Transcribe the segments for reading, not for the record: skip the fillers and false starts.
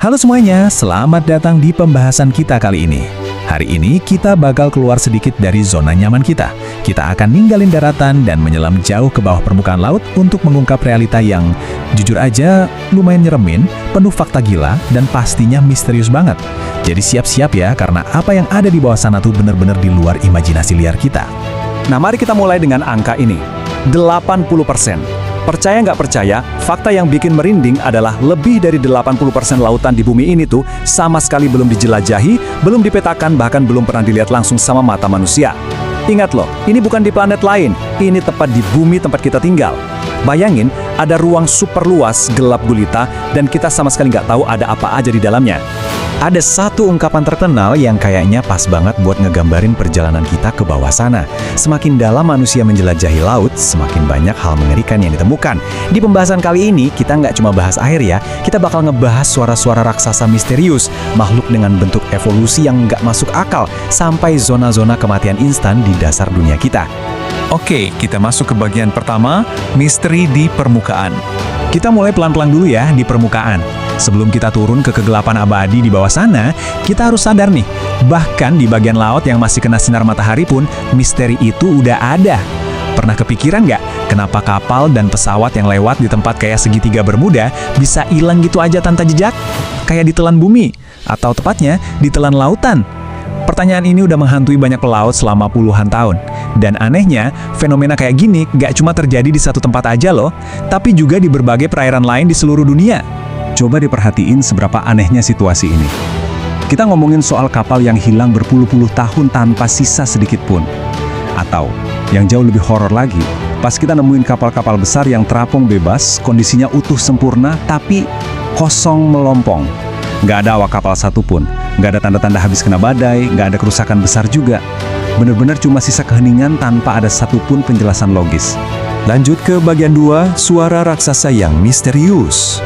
Halo semuanya, selamat datang di pembahasan kita kali ini. Hari ini kita bakal keluar sedikit dari zona nyaman kita. Kita akan ninggalin daratan dan menyelam jauh ke bawah permukaan laut untuk mengungkap realita yang, jujur aja, lumayan nyeremin, penuh fakta gila, dan pastinya misterius banget. Jadi siap-siap ya, karena apa yang ada di bawah sana tuh bener-bener di luar imajinasi liar kita. Nah, mari kita mulai dengan angka ini. 80%. Percaya nggak percaya, fakta yang bikin merinding adalah lebih dari 80% lautan di bumi ini tuh sama sekali belum dijelajahi, belum dipetakan, bahkan belum pernah dilihat langsung sama mata manusia. Ingat loh, ini bukan di planet lain, ini tepat di bumi tempat kita tinggal. Bayangin, ada ruang super luas, gelap gulita, dan kita sama sekali nggak tahu ada apa aja di dalamnya. Ada satu ungkapan terkenal yang kayaknya pas banget buat ngegambarin perjalanan kita ke bawah sana. Semakin dalam manusia menjelajahi laut, semakin banyak hal mengerikan yang ditemukan. Di pembahasan kali ini, kita nggak cuma bahas air ya, kita bakal ngebahas suara-suara raksasa misterius, makhluk dengan bentuk evolusi yang nggak masuk akal, sampai zona-zona kematian instan di dasar dunia kita. Oke, kita masuk ke bagian pertama, misteri di permukaan. Kita mulai pelan-pelan dulu ya di permukaan. Sebelum kita turun ke kegelapan abadi di bawah sana, kita harus sadar nih, bahkan di bagian laut yang masih kena sinar matahari pun, misteri itu udah ada. Pernah kepikiran nggak, kenapa kapal dan pesawat yang lewat di tempat kayak segitiga Bermuda bisa hilang gitu aja tanpa jejak? Kayak ditelan bumi, atau tepatnya ditelan lautan. Pertanyaan ini udah menghantui banyak pelaut selama puluhan tahun. Dan anehnya, fenomena kayak gini nggak cuma terjadi di satu tempat aja loh, tapi juga di berbagai perairan lain di seluruh dunia. Coba diperhatiin seberapa anehnya situasi ini. Kita ngomongin soal kapal yang hilang berpuluh-puluh tahun tanpa sisa sedikit pun. Atau, yang jauh lebih horor lagi, pas kita nemuin kapal-kapal besar yang terapung bebas, kondisinya utuh sempurna, tapi kosong melompong. Nggak ada awak kapal satupun, nggak ada tanda-tanda habis kena badai, nggak ada kerusakan besar juga. Bener-bener cuma sisa keheningan tanpa ada satupun penjelasan logis. Lanjut ke bagian 2, suara raksasa yang misterius.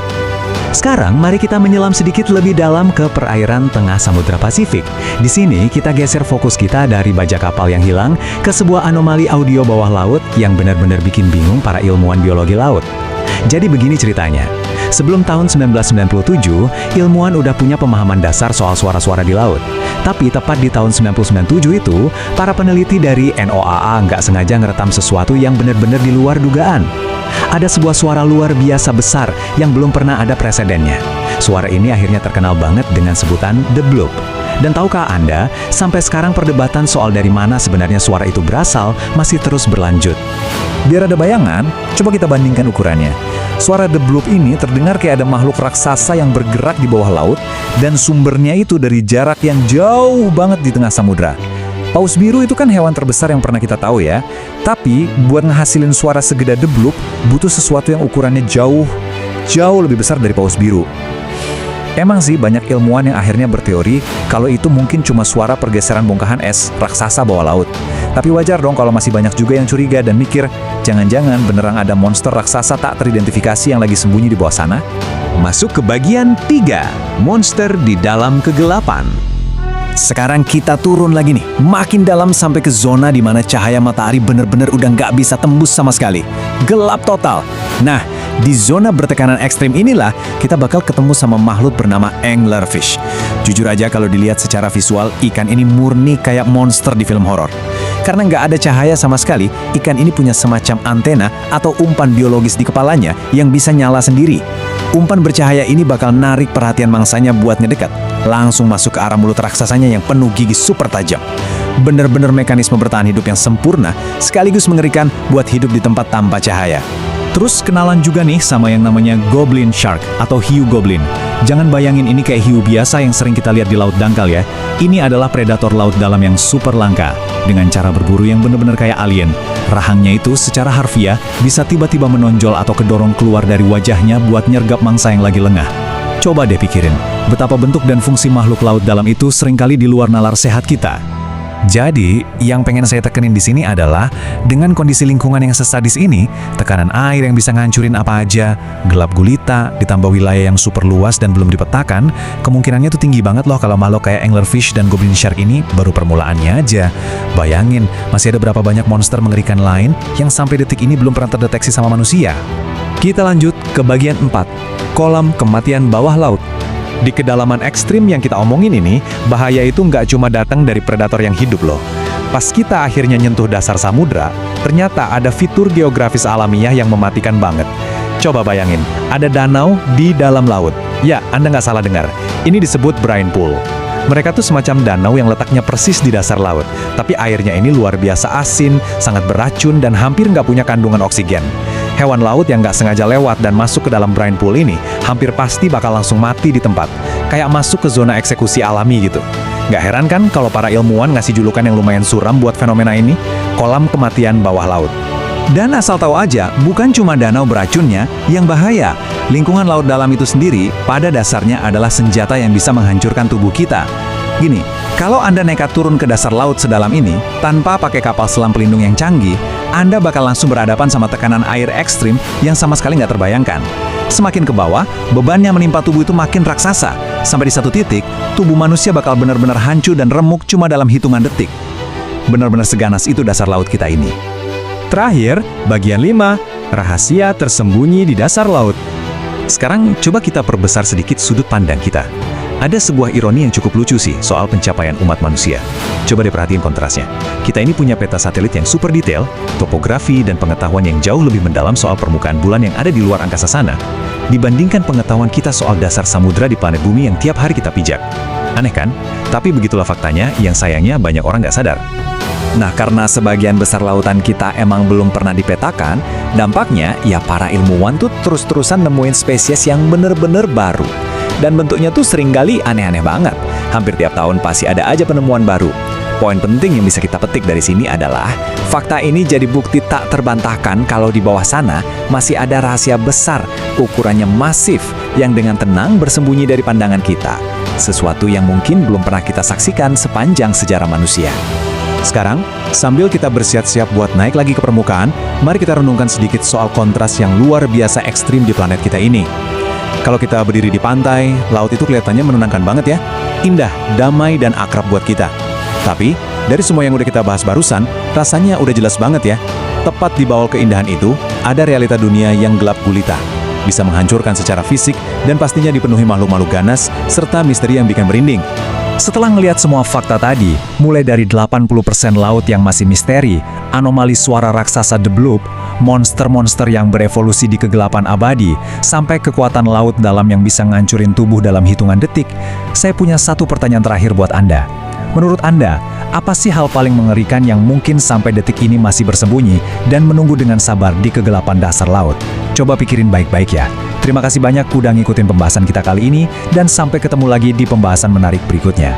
Sekarang, mari kita menyelam sedikit lebih dalam ke perairan tengah Samudra Pasifik. Di sini, kita geser fokus kita dari bajak kapal yang hilang ke sebuah anomali audio bawah laut yang benar-benar bikin bingung para ilmuwan biologi laut. Jadi begini ceritanya. Sebelum tahun 1997, ilmuwan udah punya pemahaman dasar soal suara-suara di laut. Tapi tepat di tahun 1997 itu, para peneliti dari NOAA nggak sengaja ngerekam sesuatu yang benar-benar di luar dugaan. Ada sebuah suara luar biasa besar yang belum pernah ada presidennya. Suara ini akhirnya terkenal banget dengan sebutan The Bloop. Dan tahukah Anda, sampai sekarang perdebatan soal dari mana sebenarnya suara itu berasal masih terus berlanjut. Biar ada bayangan, coba kita bandingkan ukurannya. Suara The Bloop ini terdengar kayak ada makhluk raksasa yang bergerak di bawah laut, dan sumbernya itu dari jarak yang jauh banget di tengah samudra. Paus biru itu kan hewan terbesar yang pernah kita tahu ya. Tapi, buat ngehasilin suara segede The Bloop, butuh sesuatu yang ukurannya jauh lebih besar dari paus biru. Emang sih banyak ilmuwan yang akhirnya berteori kalau itu mungkin cuma suara pergeseran bongkahan es raksasa bawah laut. Tapi wajar dong kalau masih banyak juga yang curiga dan mikir, jangan-jangan beneran ada monster raksasa tak teridentifikasi yang lagi sembunyi di bawah sana? Masuk ke bagian 3, monster di dalam kegelapan. Sekarang kita turun lagi nih, makin dalam sampai ke zona di mana cahaya matahari bener-bener udah nggak bisa tembus sama sekali. Gelap total. Nah, di zona bertekanan ekstrim inilah kita bakal ketemu sama makhluk bernama anglerfish. Jujur aja kalau dilihat secara visual, ikan ini murni kayak monster di film horor. Karena nggak ada cahaya sama sekali, ikan ini punya semacam antena atau umpan biologis di kepalanya yang bisa nyala sendiri. Umpan bercahaya ini bakal narik perhatian mangsanya buat ngedekat, langsung masuk ke arah mulut raksasanya yang penuh gigi super tajam. Bener-bener mekanisme bertahan hidup yang sempurna, sekaligus mengerikan buat hidup di tempat tanpa cahaya. Terus kenalan juga nih sama yang namanya Goblin Shark atau hiu goblin. Jangan bayangin ini kayak hiu biasa yang sering kita lihat di laut dangkal ya. Ini adalah predator laut dalam yang super langka, dengan cara berburu yang bener-bener kayak alien. Rahangnya itu secara harfiah bisa tiba-tiba menonjol atau kedorong keluar dari wajahnya buat nyergap mangsa yang lagi lengah. Coba deh pikirin, betapa bentuk dan fungsi makhluk laut dalam itu seringkali di luar nalar sehat kita. Jadi, yang pengen saya tekenin di sini adalah dengan kondisi lingkungan yang sesadis ini, tekanan air yang bisa ngancurin apa aja, gelap gulita, ditambah wilayah yang super luas dan belum dipetakan, kemungkinannya tuh tinggi banget loh kalau makhluk kayak anglerfish dan goblin shark ini baru permulaannya aja. Bayangin, masih ada berapa banyak monster mengerikan lain yang sampai detik ini belum pernah terdeteksi sama manusia. Kita lanjut ke bagian 4, kolam kematian bawah laut. Di kedalaman ekstrim yang kita omongin ini, bahaya itu nggak cuma datang dari predator yang hidup loh. Pas kita akhirnya nyentuh dasar samudra, ternyata ada fitur geografis alamiah yang mematikan banget. Coba bayangin, ada danau di dalam laut. Ya, Anda nggak salah dengar. Ini disebut brine pool. Mereka tuh semacam danau yang letaknya persis di dasar laut. Tapi airnya ini luar biasa asin, sangat beracun, dan hampir nggak punya kandungan oksigen. Hewan laut yang nggak sengaja lewat dan masuk ke dalam brine pool ini, hampir pasti bakal langsung mati di tempat. Kayak masuk ke zona eksekusi alami gitu. Nggak heran kan kalau para ilmuwan ngasih julukan yang lumayan suram buat fenomena ini? Kolam kematian bawah laut. Dan asal tahu aja, bukan cuma danau beracunnya yang bahaya. Lingkungan laut dalam itu sendiri pada dasarnya adalah senjata yang bisa menghancurkan tubuh kita. Gini, kalau Anda nekat turun ke dasar laut sedalam ini, tanpa pakai kapal selam pelindung yang canggih, Anda bakal langsung berhadapan sama tekanan air ekstrim yang sama sekali nggak terbayangkan. Semakin ke bawah, beban yang menimpa tubuh itu makin raksasa. Sampai di satu titik, tubuh manusia bakal benar-benar hancur dan remuk cuma dalam hitungan detik. Benar-benar seganas itu dasar laut kita ini. Terakhir, bagian 5, rahasia tersembunyi di dasar laut. Sekarang coba kita perbesar sedikit sudut pandang kita. Ada sebuah ironi yang cukup lucu sih soal pencapaian umat manusia. Coba deh perhatiin kontrasnya. Kita ini punya peta satelit yang super detail, topografi dan pengetahuan yang jauh lebih mendalam soal permukaan bulan yang ada di luar angkasa sana, dibandingkan pengetahuan kita soal dasar samudra di planet bumi yang tiap hari kita pijak. Aneh kan? Tapi begitulah faktanya yang sayangnya banyak orang nggak sadar. Nah, karena sebagian besar lautan kita emang belum pernah dipetakan, dampaknya ya para ilmuwan tuh terus-terusan nemuin spesies yang bener-bener baru. Dan bentuknya tuh seringkali aneh-aneh banget. Hampir tiap tahun pasti ada aja penemuan baru. Poin penting yang bisa kita petik dari sini adalah, fakta ini jadi bukti tak terbantahkan kalau di bawah sana masih ada rahasia besar, ukurannya masif, yang dengan tenang bersembunyi dari pandangan kita. Sesuatu yang mungkin belum pernah kita saksikan sepanjang sejarah manusia. Sekarang, sambil kita bersiap-siap buat naik lagi ke permukaan, mari kita renungkan sedikit soal kontras yang luar biasa ekstrim di planet kita ini. Kalau kita berdiri di pantai, laut itu kelihatannya menenangkan banget ya. Indah, damai, dan akrab buat kita. Tapi, dari semua yang udah kita bahas barusan, rasanya udah jelas banget ya. Tepat di bawah keindahan itu, ada realita dunia yang gelap gulita. Bisa menghancurkan secara fisik, dan pastinya dipenuhi makhluk-makhluk ganas, serta misteri yang bikin merinding. Setelah ngelihat semua fakta tadi, mulai dari 80% laut yang masih misteri, anomali suara raksasa The Bloop, monster-monster yang berevolusi di kegelapan abadi, sampai kekuatan laut dalam yang bisa ngancurin tubuh dalam hitungan detik, saya punya satu pertanyaan terakhir buat Anda. Menurut Anda, apa sih hal paling mengerikan yang mungkin sampai detik ini masih bersembunyi dan menunggu dengan sabar di kegelapan dasar laut? Coba pikirin baik-baik ya. Terima kasih banyak udah ngikutin pembahasan kita kali ini, dan sampai ketemu lagi di pembahasan menarik berikutnya.